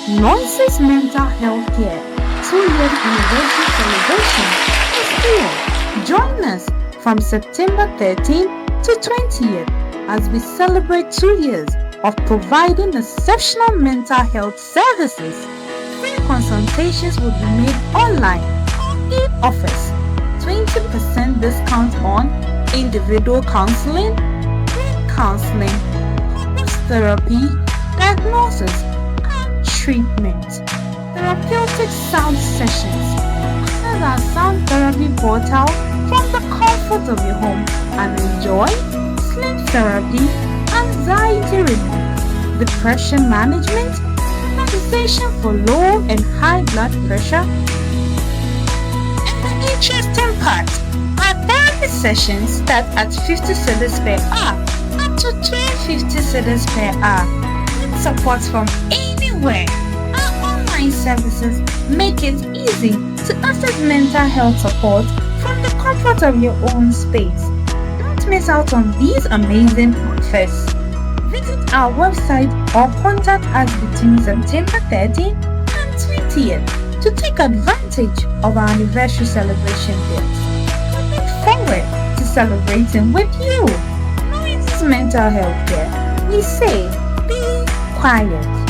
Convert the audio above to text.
Noises Mental Health Care 2-year anniversary celebration is here. Join us from September 13th to 20th as we celebrate 2 years of providing exceptional mental health services. Free consultations will be made online or in office. 20% discount on individual counseling, group counseling, couples therapy, diagnosis, and treatment. Therapeutic sound sessions. Access our sound therapy portal from the comfort of your home and enjoy sleep therapy, anxiety relief, depression management, relaxation for low and high blood pressure. And the interesting part, our therapy sessions start at 50 cedis per hour up to 250 cedis per hour. With support from anywhere. Our online services make it easy to access mental health support from the comfort of your own space. Don't miss out on these amazing offers. Visit our website or contact us between September 13th and 20th to take advantage of our anniversary celebration deals. We look forward to celebrating with you. Noises Mental Health Care. We say, be quiet.